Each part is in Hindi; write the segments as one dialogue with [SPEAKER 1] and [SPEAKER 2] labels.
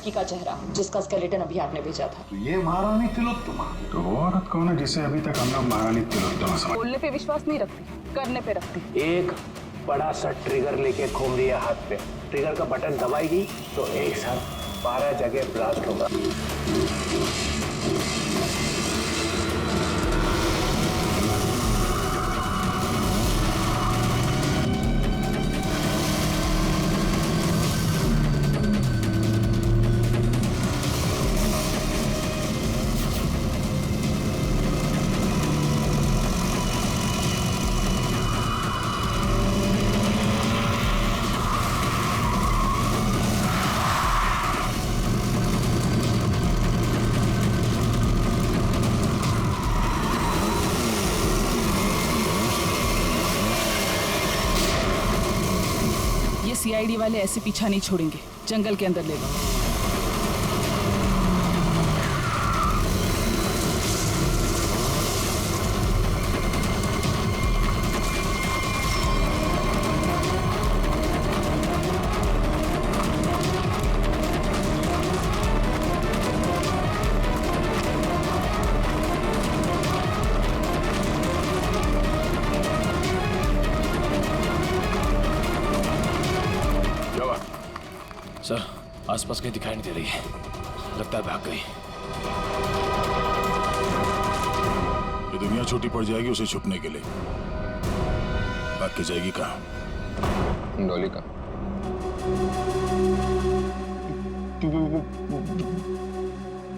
[SPEAKER 1] लड़की का चेहरा जिसका स्केलेटन अभी आपने भेजा था।
[SPEAKER 2] तो ये महारानी तिलोत्तमा। तो वो औरत कौन है जिसे अभी तक हम लोग महारानी तिलोत्तमा समझ?
[SPEAKER 3] बोलने पे विश्वास नहीं रखती, करने पे रखती।
[SPEAKER 4] एक बड़ा सा ट्रिगर लेके घूम रही है हाथ पे। ट्रिगर का बटन दबाएगी तो एक साथ 12 जगह ब्लास्ट होगा।
[SPEAKER 3] सीआईडी वाले ऐसे पीछा नहीं छोड़ेंगे, जंगल के अंदर ले लो।
[SPEAKER 5] सर, आसपास कहीं दिखाई नहीं दे रही है, लगता है भाग गई।
[SPEAKER 2] ये दुनिया छोटी पड़ जाएगी उसे छुपने के लिए। भाग के जाएगी कहाँ?
[SPEAKER 6] डॉली का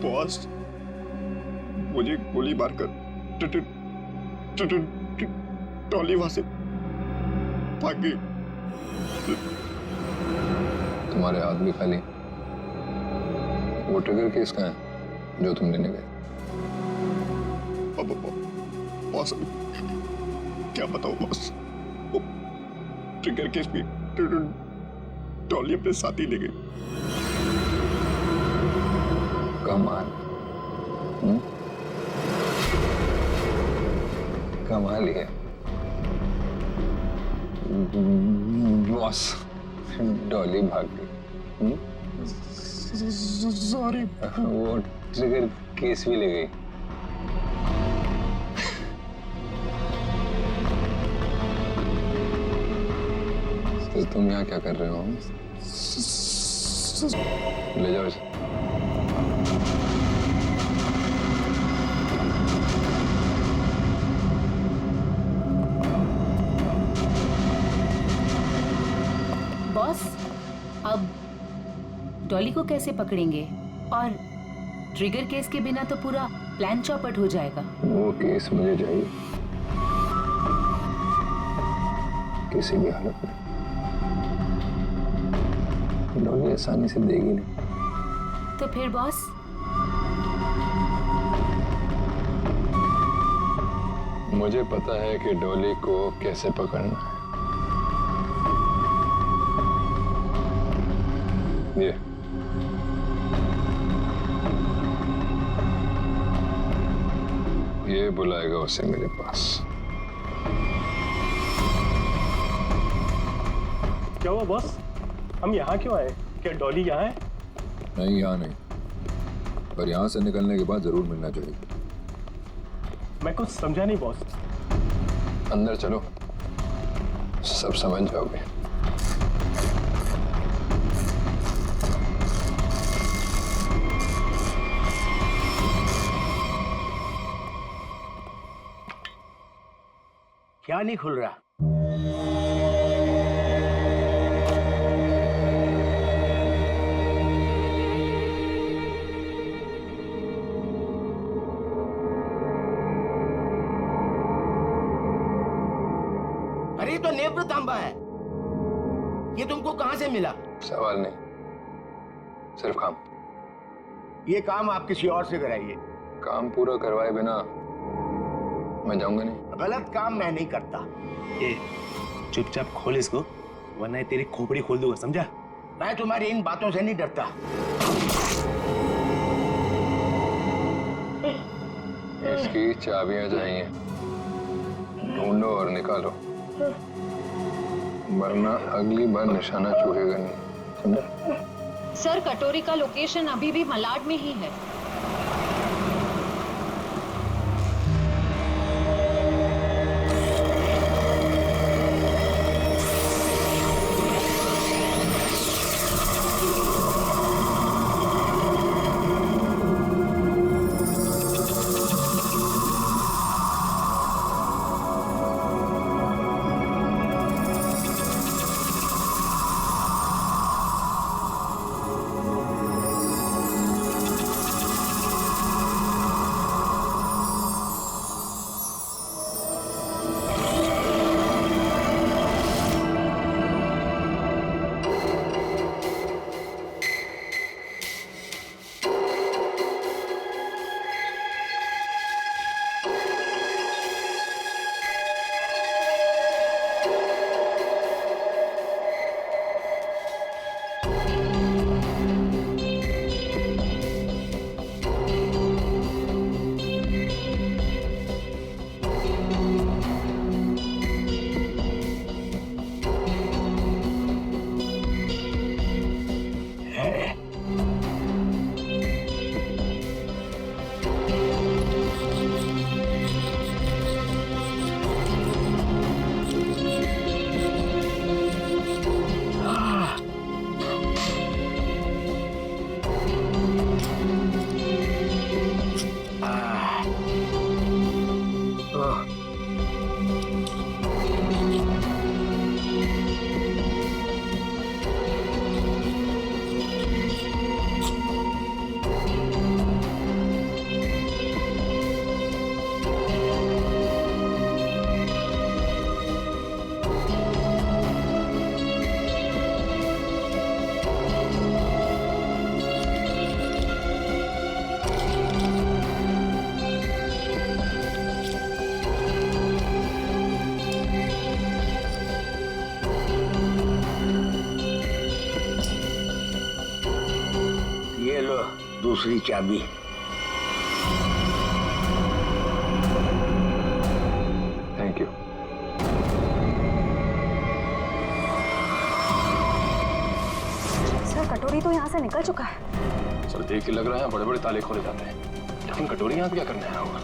[SPEAKER 2] बॉस, मुझे गोली मारकर डॉली वहां से भाग गई।
[SPEAKER 6] तुम्हारे हाथ भी खाली। वो ट्रिगर केस कहाँ है जो तुम लेने गए?
[SPEAKER 2] बॉस, क्या बताऊं बॉस, वो ट्रिगर केस भी डॉली अपने साथ ही ले गई।
[SPEAKER 6] कमाल, कमाल ही है बॉस। डॉली भाग गई।
[SPEAKER 2] सॉरी।
[SPEAKER 6] वो ट्रिगर केस भी ले गई। तो तुम यहाँ क्या कर रहे हो? ले जाओ इसे।
[SPEAKER 7] बॉस, अब डॉली को कैसे पकड़ेंगे? और ट्रिगर केस के बिना तो पूरा प्लान चौपट हो जाएगा।
[SPEAKER 6] वो केस मुझे चाहिए किसी भी हालत में। डॉली आसानी से देगी नहीं।
[SPEAKER 7] तो फिर बॉस?
[SPEAKER 6] मुझे पता है कि डॉली को कैसे पकड़ना है। ये बुलाएगा उसे मेरे पास।
[SPEAKER 8] क्या हुआ बॉस? हम यहाँ क्यों आए? क्या डॉली यहाँ है?
[SPEAKER 6] नहीं, यहाँ नहीं, पर यहाँ से निकलने के बाद जरूर मिलना चाहिए।
[SPEAKER 8] मैं कुछ समझा नहीं बॉस।
[SPEAKER 6] अंदर चलो, सब समझ जाओगे।
[SPEAKER 4] क्या नहीं खुल रहा? अरे ये तो नेत्र तांबा है। ये तुमको कहां से मिला?
[SPEAKER 6] सवाल नहीं, सिर्फ काम।
[SPEAKER 4] ये काम आप किसी और से कराइए।
[SPEAKER 6] काम पूरा करवाए बिना मैं जाऊंगा नहीं।
[SPEAKER 4] गलत काम मैं नहीं करता।
[SPEAKER 8] ये चुपचाप खोल इसको, वरना तेरी खोपड़ी खोल दूंगा, समझा?
[SPEAKER 4] मैं तुम्हारी इन बातों से नहीं डरता।
[SPEAKER 6] इसकी चाबियां चाहिए, ढूंढो और निकालो, वरना अगली बार निशाना चूकेगा नहीं, समझा?
[SPEAKER 9] सर, कटोरी का लोकेशन अभी भी मलाड में ही है।
[SPEAKER 4] ये लो दूसरी चाबी।
[SPEAKER 6] Thank you.
[SPEAKER 1] सर, कटोरी तो यहाँ से निकल चुका है।
[SPEAKER 5] सर देख के लग रहा है बड़े बड़े ताले खोले जाते हैं, लेकिन कटोरी यहाँ पे क्या करने आया होगा?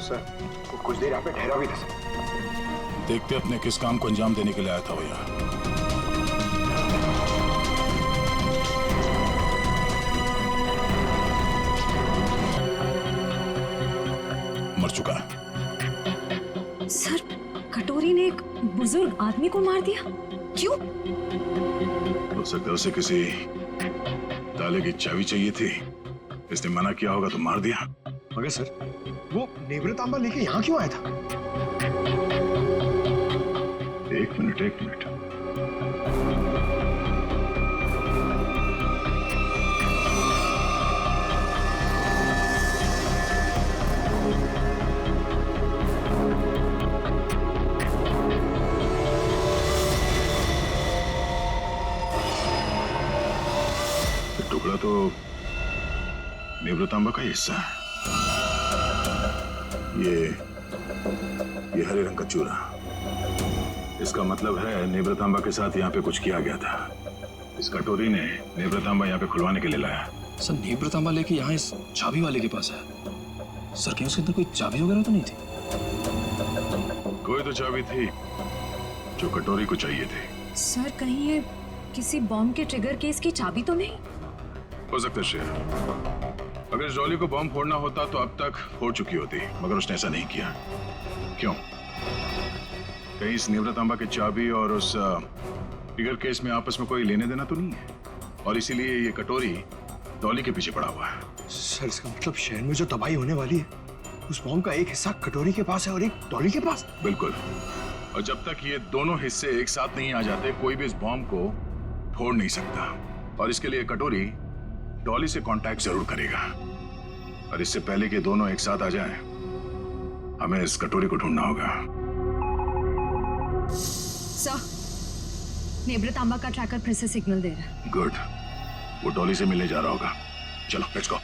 [SPEAKER 4] सर कुछ देर यहाँ पे ठहरा भी था सर।
[SPEAKER 10] देखते अपने किस काम को अंजाम देने के लिए आया था वो यहाँ। मर चुका है।
[SPEAKER 1] सर, कटोरी ने एक बुजुर्ग आदमी को मार दिया। क्यों?
[SPEAKER 10] हो सकता है उसे किसी ताले की चाबी चाहिए थी, इसने मना किया होगा तो मार दिया।
[SPEAKER 2] मगर सर, वो नेवरतांबा लेके यहाँ क्यों आया था?
[SPEAKER 10] एक मिनट। टुकड़ा तो नेवरतांबा का ही हिस्सा है। ये हरे रंग का चूरा, इसका मतलब है नेवरतांबा के साथ यहाँ पे कुछ किया गया था। इस कटोरी ने नेवरतांबा यहाँ पे खुलवाने के लिए लाया।
[SPEAKER 5] सर नेवरतांबा लेके यहाँ इस चाबी वाले के पास है। सर कहीं उसके अंदर कोई चाबी वगैरह तो नहीं थी?
[SPEAKER 10] कोई तो चाबी थी जो कटोरी को चाहिए थी।
[SPEAKER 1] सर, कहीं ये किसी बॉम्ब के ट्रिगर केस की चाबी तो नहीं?
[SPEAKER 10] हो सकता है श्रेया, अगर इस डॉली को बॉम्ब फोड़ना होता तो अब तक फोड़ चुकी होती, मगर उसने ऐसा नहीं किया। क्यों? कहीं इस नेवरतांबा की चाबी और उस ट्रिगर केस में आपस में कोई लेने देना तो नहीं है, और इसीलिए ये कटोरी डॉली के पीछे पड़ा हुआ है।
[SPEAKER 2] सर, इसका मतलब शहर में जो तबाही होने वाली है, उस बॉम्ब का एक हिस्सा कटोरी के पास है और एक डॉली के पास।
[SPEAKER 10] बिल्कुल, और जब तक ये दोनों हिस्से एक साथ नहीं आ जाते, कोई भी इस बॉम्ब को फोड़ नहीं सकता। और इसके लिए कटोरी डॉली से कांटेक्ट जरूर करेगा, और इससे पहले कि दोनों एक साथ आ जाएं, हमें इस कटोरी को ढूंढना होगा।
[SPEAKER 1] सर, नेवरतांबा का ट्रैकर फिर से सिग्नल दे रहा है।
[SPEAKER 10] गुड, वो डॉली से मिलने जा रहा होगा। चलो लेट्स गो।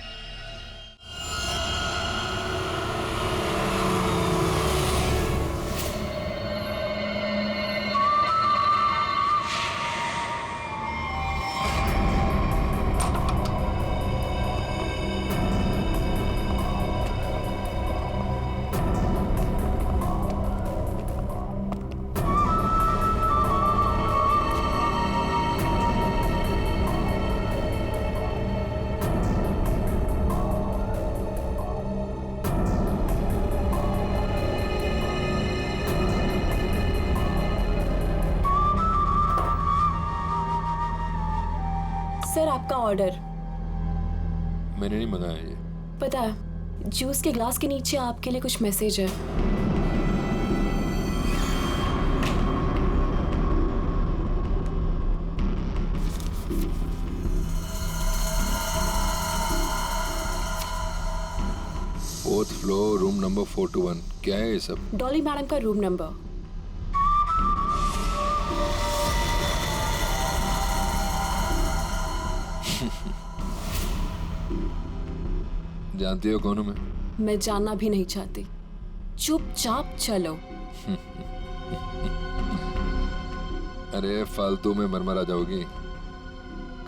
[SPEAKER 11] सर आपका ऑर्डर।
[SPEAKER 6] मैंने नहीं मंगाया ये।
[SPEAKER 11] पता है, जूस के ग्लास के नीचे आपके लिए कुछ मैसेज है।
[SPEAKER 6] Fourth floor, room number 421। क्या है ये सब?
[SPEAKER 11] डॉली मैडम का रूम नंबर।
[SPEAKER 6] जानती हो कौन हूं मैं?
[SPEAKER 11] मैं जानना भी नहीं चाहती। चुपचाप चलो।
[SPEAKER 6] अरे फालतू में मरमरा जाओगी।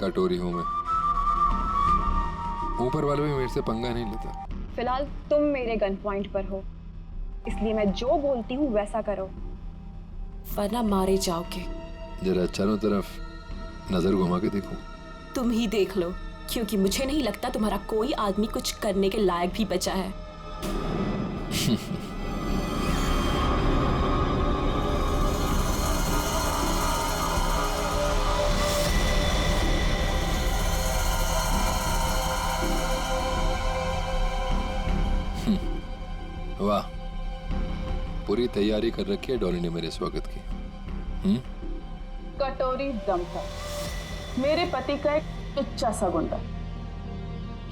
[SPEAKER 6] कटोरी हूं मैं। ऊपर वाले भी मेरे से पंगा नहीं लेता।
[SPEAKER 12] फिलहाल तुम मेरे गन पॉइंट पर हो, इसलिए मैं जो बोलती हूँ वैसा करो,
[SPEAKER 11] वरना मारे जाओगे।
[SPEAKER 6] जरा चारों तरफ नजर घुमा के देखो।
[SPEAKER 11] तुम ही देख लो, क्योंकि मुझे नहीं लगता तुम्हारा कोई आदमी कुछ करने के लायक भी बचा है।
[SPEAKER 6] वाह, पूरी तैयारी कर रखी है डॉली ने मेरे स्वागत की।
[SPEAKER 3] कटोरी दम था मेरे पति का एक टुच्चा सा गुंडा।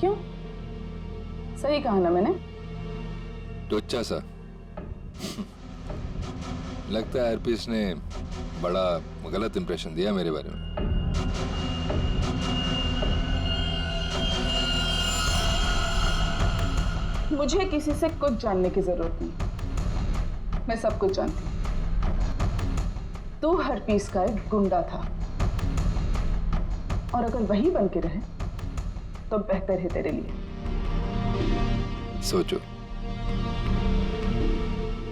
[SPEAKER 3] क्यों? सही कहा ना मैंने?
[SPEAKER 6] टुच्चा सा? लगता है एयरपीस ने बड़ा गलत इंप्रेशन दिया मेरे बारे में।
[SPEAKER 3] मुझे किसी से कुछ जानने की जरूरत नहीं, मैं सब कुछ जानती हूँ। तू हरपीस का एक गुंडा था, और अगर वही बन के रहे तो बेहतर है तेरे लिए।
[SPEAKER 6] सोचो,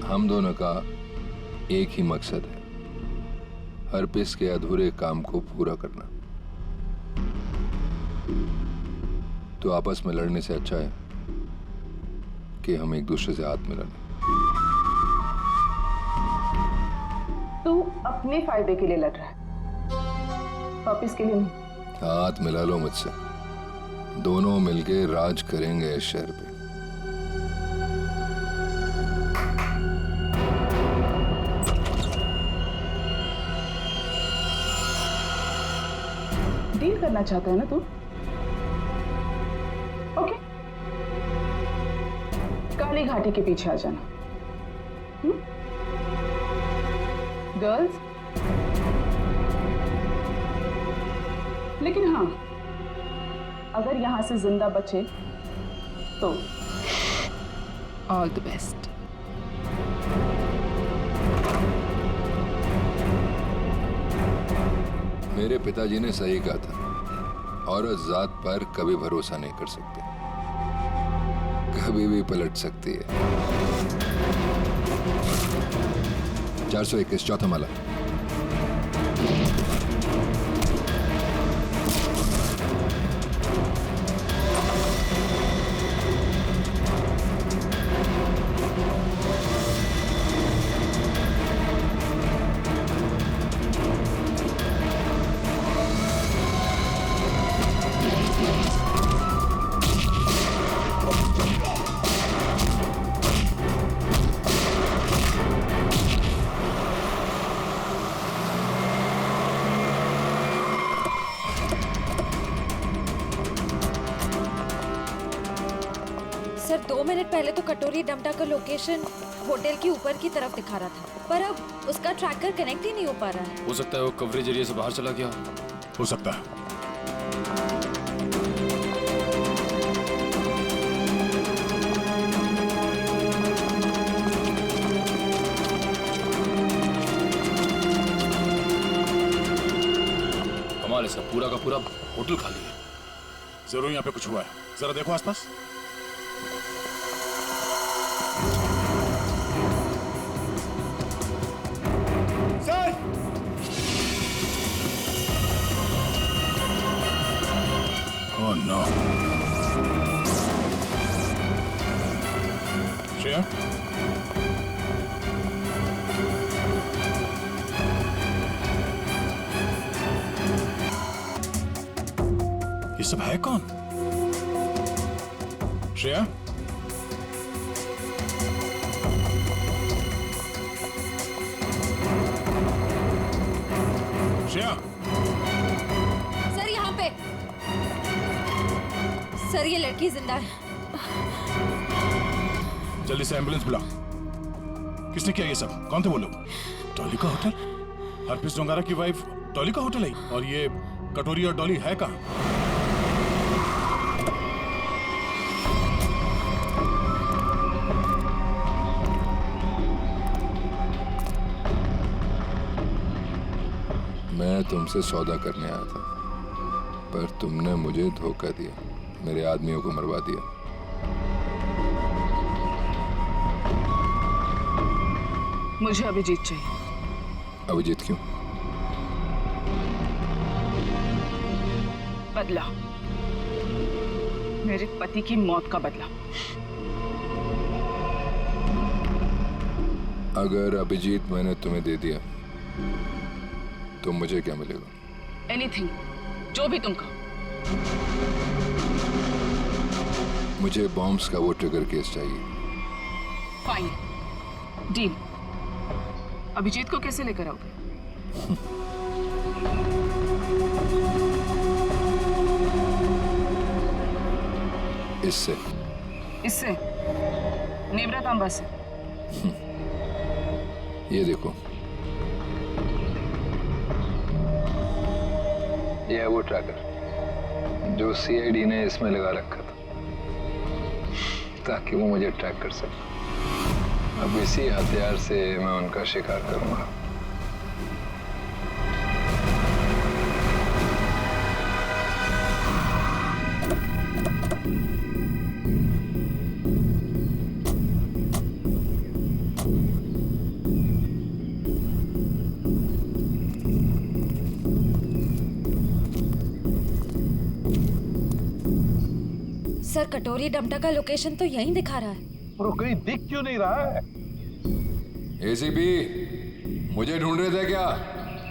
[SPEAKER 6] हम दोनों का एक ही मकसद है, हरपीस के अधूरे काम को पूरा करना। तो आपस में लड़ने से अच्छा है कि हम एक दूसरे से हाथ मिला लें।
[SPEAKER 3] तू अपने फायदे के लिए लड़ रहा है, वापिस के लिए नहीं।
[SPEAKER 6] हाथ मिला लो मुझसे, दोनों मिलके राज करेंगे इस शहर पे।
[SPEAKER 3] डील करना चाहता है ना तू? ओके, काली घाटी के पीछे आ जाना। गर्ल्स, लेकिन हाँ, अगर यहां से जिंदा बचे तो ऑल द बेस्ट।
[SPEAKER 6] मेरे पिताजी ने सही कहा था, औरत जात पर कभी भरोसा नहीं कर सकते, कभी भी पलट सकती है। 421 चौथा माला।
[SPEAKER 1] सर 2 मिनट पहले तो कटोरी डमटा का लोकेशन होटल के ऊपर की तरफ दिखा रहा था, पर अब उसका ट्रैकर कनेक्ट ही नहीं हो पा रहा है।
[SPEAKER 5] हो सकता है वो कवरेज एरिया से बाहर चला गया।
[SPEAKER 10] हो सकता है।
[SPEAKER 5] कमाल है सर, पूरा का पूरा होटल खाली है।
[SPEAKER 10] जरूर यहाँ पे कुछ हुआ है, जरा देखो आसपास। सर! Oh no. श्रेया? सब है कौन? श्रेया? श्रेया?
[SPEAKER 1] सर यहाँ पे। सर ये लड़की जिंदा है।
[SPEAKER 10] जल्दी से एम्बुलेंस बुला। किसने किया ये सब? कौन थे वो लोग? डॉली का होटल? हरप्रीत डोंगारा की वाइफ डॉली का होटल है? और ये कटोरी और डॉली है कहाँ?
[SPEAKER 6] मैं तुमसे सौदा करने आया था, पर तुमने मुझे धोखा दिया, मेरे आदमियों को मरवा दिया।
[SPEAKER 3] मुझे अभिजीत चाहिए।
[SPEAKER 6] अभिजीत क्यों?
[SPEAKER 3] बदला, मेरे पति की मौत का बदला।
[SPEAKER 6] अगर अभिजीत मैंने तुम्हें दे दिया तो मुझे क्या मिलेगा?
[SPEAKER 3] एनीथिंग, जो भी तुम कहो।
[SPEAKER 6] मुझे बॉम्ब्स का वो ट्रिगर केस चाहिए।
[SPEAKER 3] Fine, deal. अभिजीत को कैसे लेकर आओगे?
[SPEAKER 6] इससे
[SPEAKER 3] नेमरा तांबा से।
[SPEAKER 6] ये देखो, ये है वो ट्रैकर जो सीआईडी ने इसमें लगा रखा था ताकि वो मुझे ट्रैक कर सके। अब इसी हथियार से मैं उनका शिकार करूंगा।
[SPEAKER 1] सर कटोरी डमटा का लोकेशन तो यहीं दिखा रहा है।
[SPEAKER 13] और कहीं दिख क्यों नहीं रहा है?
[SPEAKER 6] एसीपी, मुझे ढूंढ रहे थे क्या?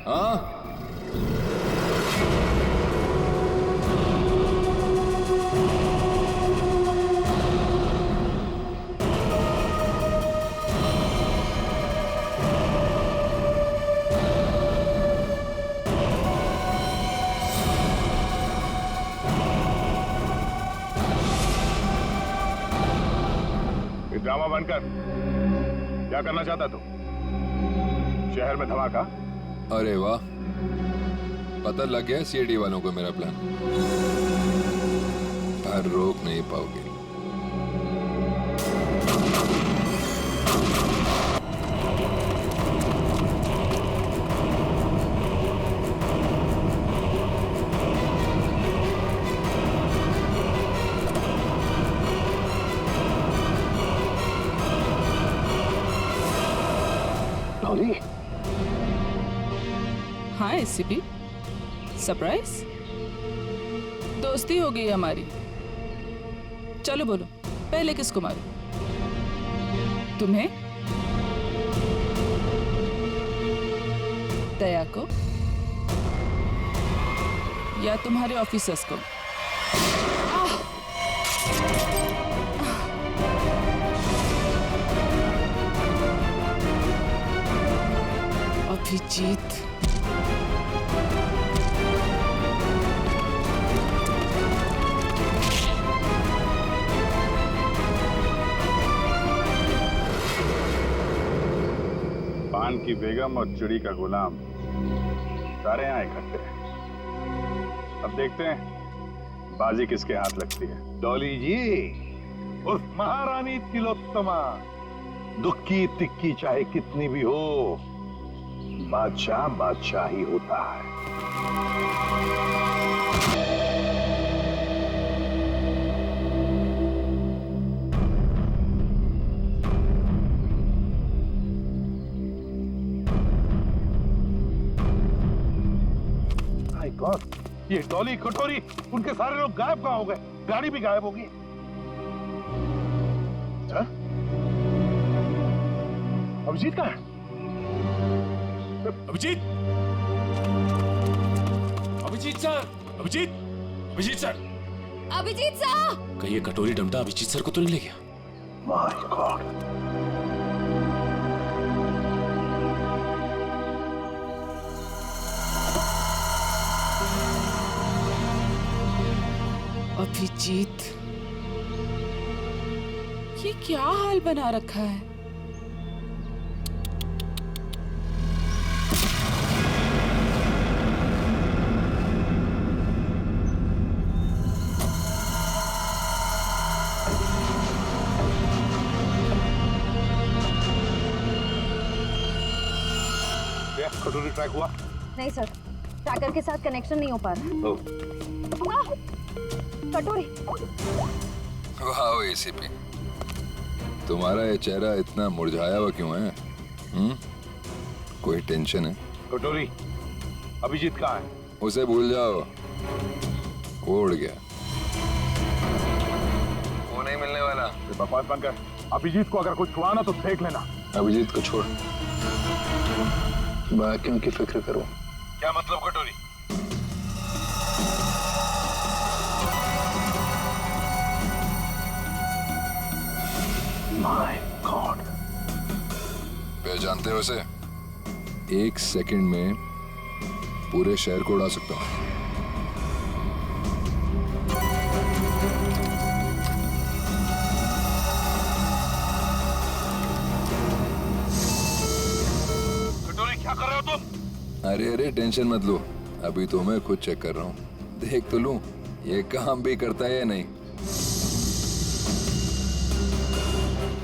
[SPEAKER 6] हाँ?
[SPEAKER 10] ड्रामा बंद कर। क्या करना चाहता तू? शहर में धमाका?
[SPEAKER 6] अरे वाह, पता लग गया सीआईडी वालों को मेरा प्लान। पर रोक नहीं पाओगे।
[SPEAKER 13] डॉली?
[SPEAKER 3] हाँ एसीपी, सरप्राइज। दोस्ती हो गई हमारी। चलो बोलो, पहले किसको मारूं? तुम्हें, दया को, या तुम्हारे ऑफिसर्स को? अभिजीत,
[SPEAKER 10] पान की बेगम और चिड़ी का गुलाम सारे यहाँ इकट्ठे हैं। अब देखते हैं बाजी किसके हाथ लगती है।
[SPEAKER 13] डॉली जी, उस महारानी तिलोत्तमा, दुख की तिक्की चाहे कितनी भी हो, बादशाह बादशाह ही होता है। माय गॉड, ये डॉली, कटोरी, उनके सारे लोग गायब कहाँ हो गए? गाड़ी भी गायब होगी। अभिजीत कहाँ है?
[SPEAKER 10] Abhijit! Abhijit sir! Abhijit! Abhijit sir!
[SPEAKER 1] Abhijit sir!
[SPEAKER 5] कहीं ये कटोरी डमटा अभिजीत सर को तो नहीं ले गया?
[SPEAKER 13] My God.
[SPEAKER 3] अभिजीत, ये क्या हाल बना रखा है?
[SPEAKER 13] कटोरी ट्रैक हुआ?
[SPEAKER 1] नहीं सर, ट्रैकर के साथ कनेक्शन नहीं हो पा रहा। कटोरी।
[SPEAKER 6] वाह एसीपी, तुम्हारा ये चेहरा इतना मुरझाया हुआ क्यों है? कोई टेंशन है?
[SPEAKER 13] कटोरी, अभिजीत कहाँ है?
[SPEAKER 6] उसे भूल जाओ, वो उड़ गया। वो नहीं मिलने वाला।
[SPEAKER 13] बकवास बंद कर। अभिजीत को अगर कुछ हुआ ना तो देख लेना।
[SPEAKER 5] अभिजीत को छोड़, बाकियों की फिक्र करो।
[SPEAKER 13] क्या मतलब कटोरी? My God.
[SPEAKER 6] पहचानते हो उसे? 1 सेकंड में पूरे शहर को उड़ा सकता हूँ।
[SPEAKER 13] क्या कर रहे हो तुम?
[SPEAKER 6] अरे टेंशन मत लो, अभी तो मैं खुद चेक कर रहा हूँ, देख तो लूं ये काम भी करता है या नहीं।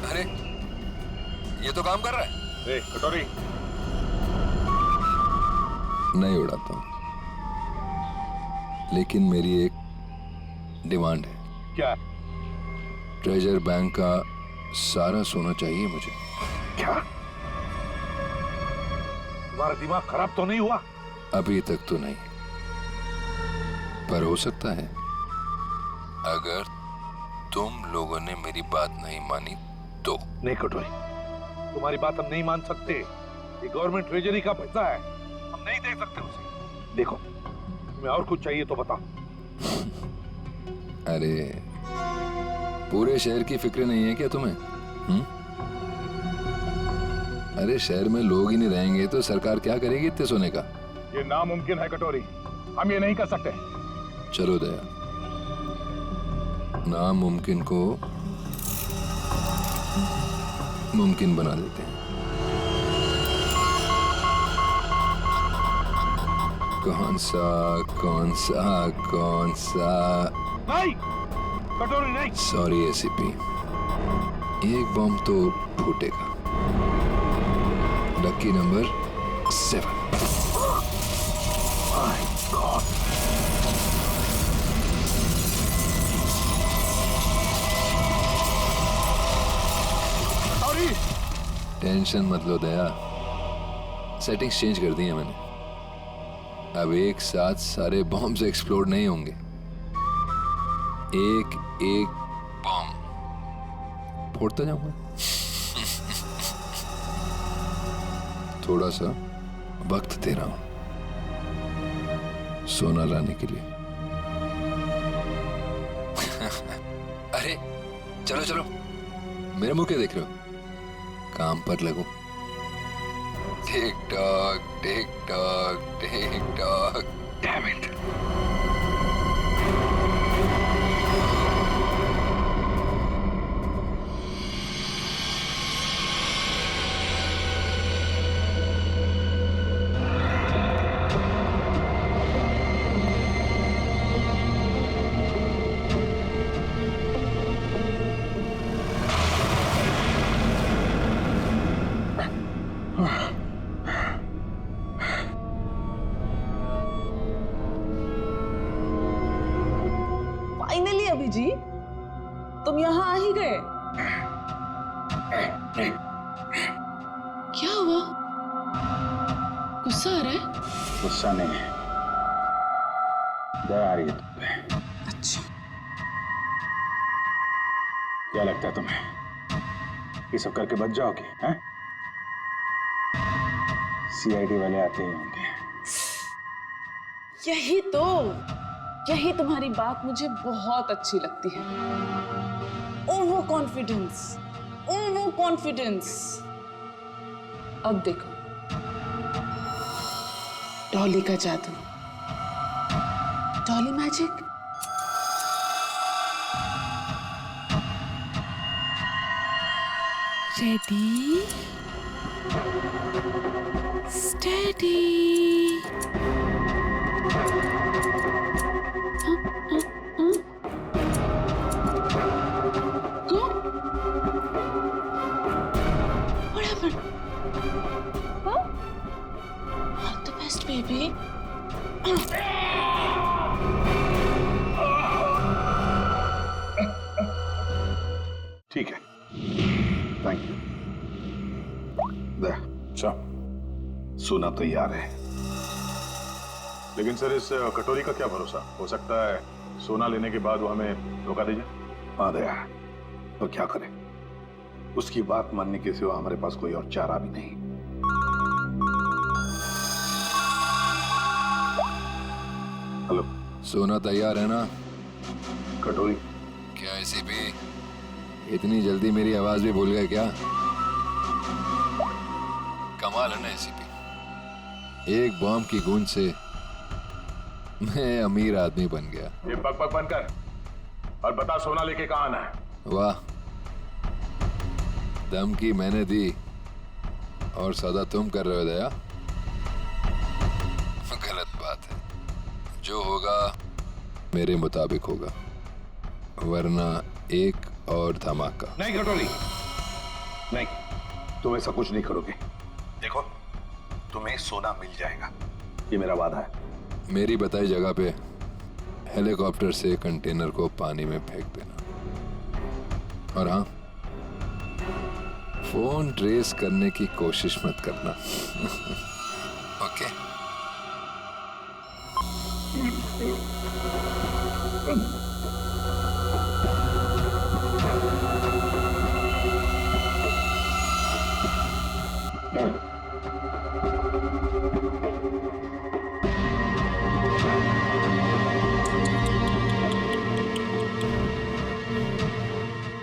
[SPEAKER 6] अरे ये तो काम कर रहा है।
[SPEAKER 13] कटोरी,
[SPEAKER 6] नहीं उड़ाता हूँ, लेकिन मेरी एक डिमांड है।
[SPEAKER 13] क्या?
[SPEAKER 6] ट्रेजर बैंक का सारा सोना चाहिए मुझे।
[SPEAKER 13] क्या? तुम्हारा दिमाग खराब तो नहीं हुआ?
[SPEAKER 6] अभी तक तो नहीं, पर हो सकता है अगर तुम लोगों ने मेरी बात नहीं मानी तो।
[SPEAKER 13] नहीं कटोरी, तुम्हारी बात हम नहीं मान सकते। ये गवर्नमेंट ट्रेजरी का पैसा है, हम नहीं दे सकते उसे। देखो, तुम्हें और कुछ चाहिए तो बताओ।
[SPEAKER 6] अरे पूरे शहर की फिक्र नहीं है क्या तुम्हें? अरे शहर में लोग ही नहीं रहेंगे तो सरकार क्या करेगी इतने सोने का?
[SPEAKER 13] ये नामुमकिन है कटोरी, हम ये नहीं कर सकते।
[SPEAKER 6] चलो दया, नामुमकिन को मुमकिन बना देते हैं। कौन सा?
[SPEAKER 13] नहीं कटोरी, नहीं।
[SPEAKER 6] सॉरी एसीपी, एक बम तो फूटेगा। Lucky number 7।
[SPEAKER 13] My God.
[SPEAKER 6] Tension मत लो दया, सेटिंग्स चेंज कर दी है मैंने। अब एक साथ सारे बॉम्ब्स एक्सप्लोड नहीं होंगे, एक एक बॉम्ब फोड़ता जाऊंगा। थोड़ा सा वक्त दे रहा हूं सोना लाने के लिए। अरे चलो चलो, मेरे मुंह क्या देख रहे हो? काम पर लगो। Tick tock tick tock tick tock. Damn it.
[SPEAKER 3] Finally Abhijit, तुम यहाँ आ ही गए। क्या हुआ? गुस्सा आ रहा है?
[SPEAKER 13] गुस्सा नहीं है, दया आ रही है तुम पे।
[SPEAKER 3] अच्छा,
[SPEAKER 13] क्या लगता है तुम्हें ये सब करके बच जाओगे? हैं? सीआईडी वाले आते ही होंगे।
[SPEAKER 3] यही तो यही तुम्हारी बात मुझे बहुत अच्छी लगती है। Over confidence, over confidence. अब देखो डॉली का जादू, Dolly magic. Ready, steady. What happened? Huh? All the best, baby.
[SPEAKER 13] ठीक है, थैंक यू। सोना तैयार है।
[SPEAKER 10] लेकिन सर इस कटोरी का क्या भरोसा? हो सकता है सोना लेने के बाद वो हमें धोखा दे जाए।
[SPEAKER 13] हाँ दया, तो क्या करें? उसकी बात मानने के सिवा हमारे पास कोई और चारा भी नहीं। हेलो,
[SPEAKER 6] सोना तैयार है ना?
[SPEAKER 13] कटोरी?
[SPEAKER 6] क्या एसीपी इतनी जल्दी मेरी आवाज भी भूल गए क्या? कमाल है ना एसीपी, एक बॉम्ब की गूंज से मैं अमीर आदमी बन गया।
[SPEAKER 10] ये बक बक बंद कर और बता सोना लेके कहाँ आना है।
[SPEAKER 6] वाह, धमकी मैंने दी और सदा तुम कर रहे हो दया। गलत बात है, जो होगा मेरे मुताबिक होगा, वरना एक और धमाका।
[SPEAKER 13] नहीं कटोरी, नहीं, तुम ऐसा कुछ नहीं करोगे। देखो, तुम्हें सोना मिल जाएगा, ये मेरा वादा है।
[SPEAKER 6] मेरी बताई जगह पे हेलीकॉप्टर से कंटेनर को पानी में फेंक देना। और हाँ, फोन ट्रेस करने की कोशिश मत करना। ओके?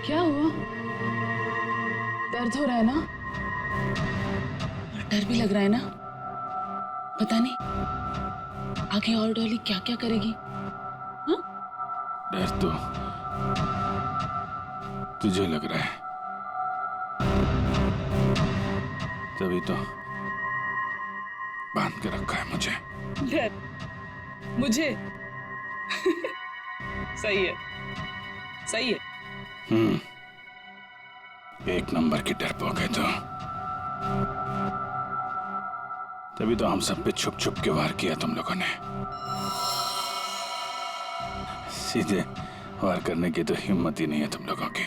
[SPEAKER 3] क्या हुआ? दर्द हो रहा है ना? डर भी लग रहा है ना? पता नहीं आगे और डॉली क्या क्या करेगी। हाँ?
[SPEAKER 10] डर तो तुझे लग रहा है, तभी तो बांध के रखा है मुझे।
[SPEAKER 3] डर मुझे? सही है, सही है।
[SPEAKER 10] एक नंबर की डरपोक है तो। तभी तो हम सब पे छुप छुप के वार किया तुम लोगों ने। सीधे वार करने की तो हिम्मत ही नहीं है तुम लोगों की।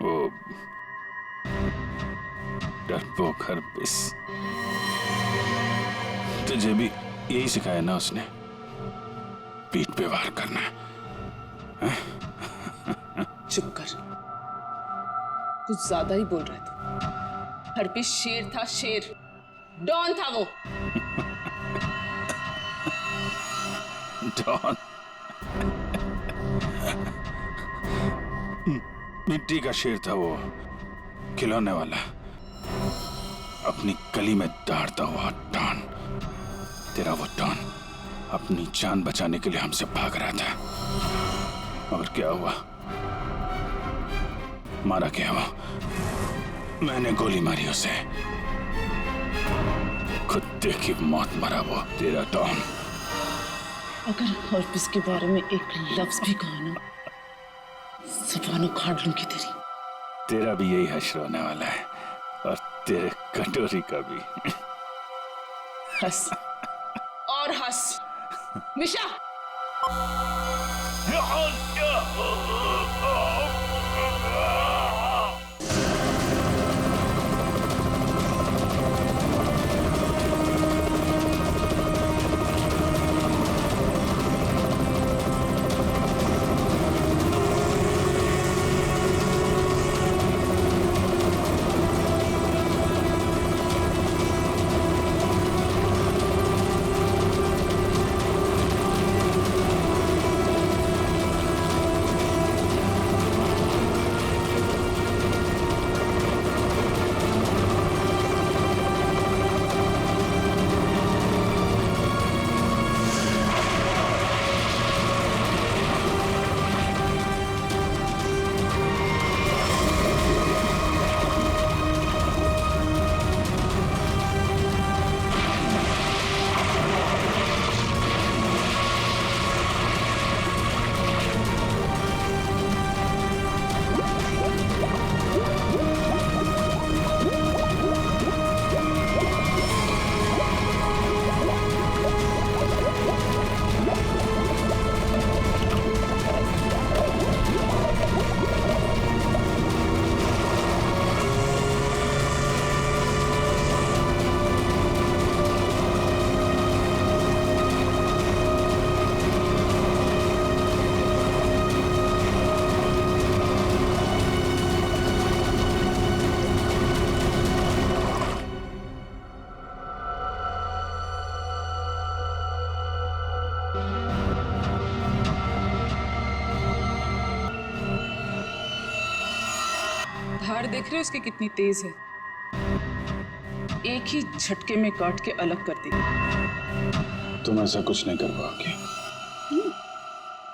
[SPEAKER 10] वो डरपोक हरपिस, तुझे भी यही सिखाया ना उसने, पीठ पे वार करना है?
[SPEAKER 3] चुप कर, कुछ ज्यादा ही बोल रहा था। हरपिस शेर था, शेर, डॉन था वो।
[SPEAKER 10] डॉन? मिट्टी का शेर था वो, खिलौने वाला, अपनी गली में दौड़ता हुआ डॉन। तेरा वो डॉन अपनी जान बचाने के लिए हमसे भाग रहा था, और क्या हुआ? मारा क्या वो? मैंने गोली मारी उसे, कुत्ते की मौत मरा वो तेरा डॉन।
[SPEAKER 3] अगर हरपिस के बारे में एक लफ्ज भी कहा ना, ज़ुबान उखाड़ लूंगी तेरी।
[SPEAKER 10] तेरा भी यही हश्र होने वाला है, और तेरे कटोरी का भी।
[SPEAKER 3] हंस और हंस मिशा। धार देख रहे हो इसकी कितनी तेज है। एक ही झटके में काट के अलग कर देगी।
[SPEAKER 10] तुम ऐसा कुछ नहीं कर पाओगे,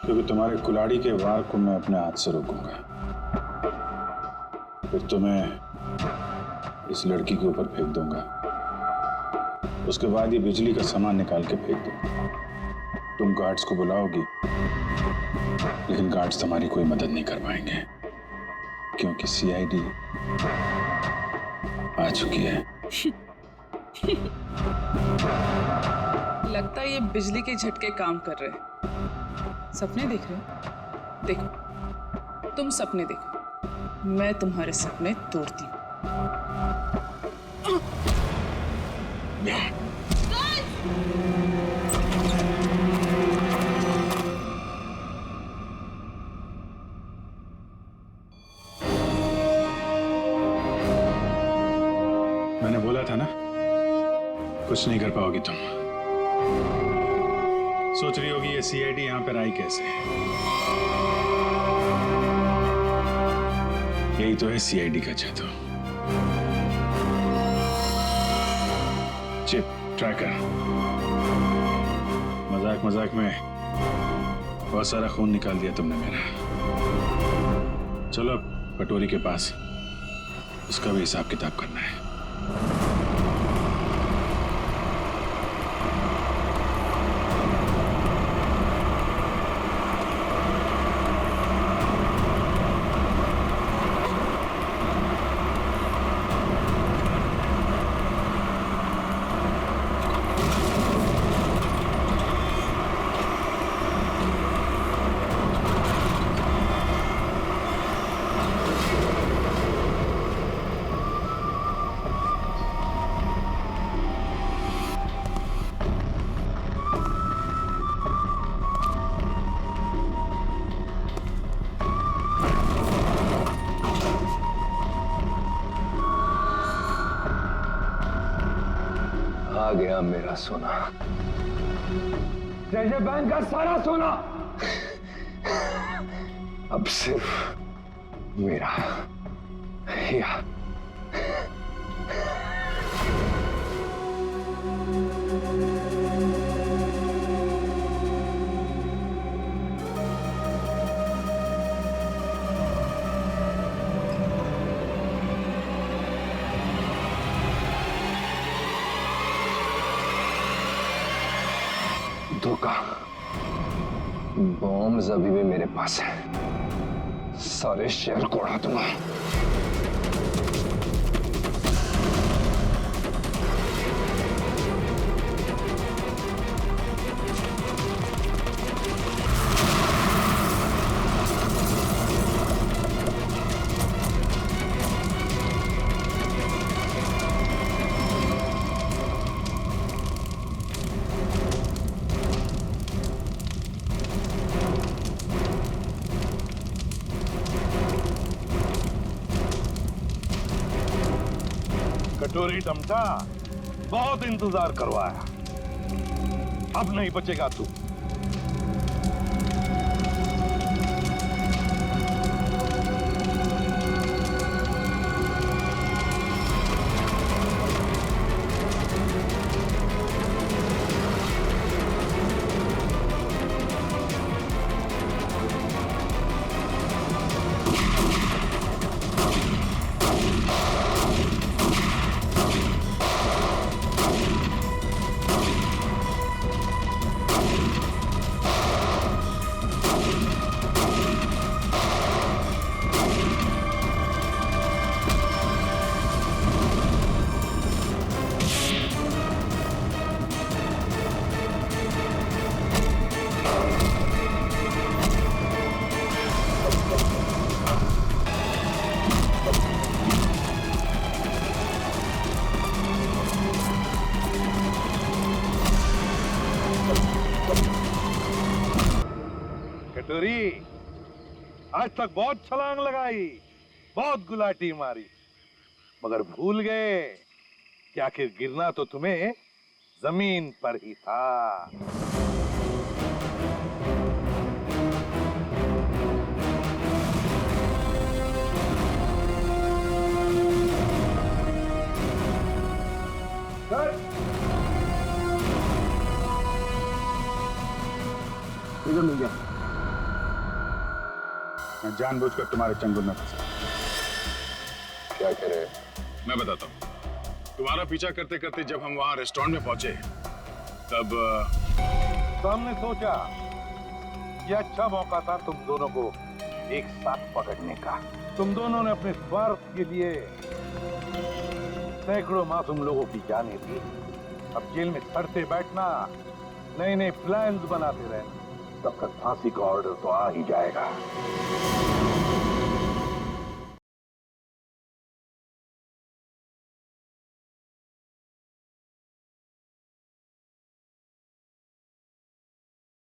[SPEAKER 10] क्योंकि तुम्हारे कुल्हाड़ी के वार को मैं अपने हाथ से रोकूंगा। फिर तुम्हें इस लड़की के ऊपर फेंक दूंगा। उसके बाद ये बिजली का सामान निकाल के फेंक दूंगा। तुम गार्ड्स को बुलाओगी, लेकिन गार्ड्स तुम्हारी कोई मदद नहीं कर पाएंगे, क्योंकि सीआईडी आ चुकी है।
[SPEAKER 3] लगता है ये बिजली के झटके काम कर रहे हैं। सपने देख रहे हो? देखो, तुम सपने देखो, मैं तुम्हारे सपने तोड़ती हूँ।
[SPEAKER 10] मैंने बोला था ना, कुछ नहीं कर पाओगी तुम। सोच रही होगी ये सीआईडी यहां पर आई कैसे? यही तो है सीआईडी का जादू। Chip tracker. मजाक मजाक में बहुत सारा खून निकाल दिया तुमने मेरा। चलो अब कटोरी के पास, उसका भी हिसाब किताब करना है।
[SPEAKER 6] आ गया मेरा सोना, ट्रेजर बैंक का सारा सोना अब सिर्फ मेरा। या धोखा। बॉम्ब्स अभी भी मेरे पास है, सारे शेयर को उड़ा दूंगा।
[SPEAKER 13] कटोरी डमटा, बहुत इंतजार करवाया, अब नहीं बचेगा तू। कटोरी, आज तक बहुत छलांग लगाई, बहुत गुलाटी मारी, मगर भूल गए कि आखिर गिरना तो तुम्हें जमीन पर ही था।
[SPEAKER 10] ट्रिगर मिल गया। मैं जानबूझकर तुम्हारे चंगुल में फंसा।
[SPEAKER 6] क्या कह रहे हैं?
[SPEAKER 10] मैं बताता हूँ। तुम्हारा पीछा करते करते जब हम वहां रेस्टोरेंट में पहुंचे तब
[SPEAKER 13] तो हमने सोचा ये अच्छा मौका था तुम दोनों को एक साथ पकड़ने का। तुम दोनों ने अपने स्वार्थ के लिए सैकड़ों मासूम लोगों की जानें दी। अब जेल में सड़ते बैठना, नए नए प्लान्स बनाते रहना, तब तक फांसी का ऑर्डर तो आ ही जाएगा।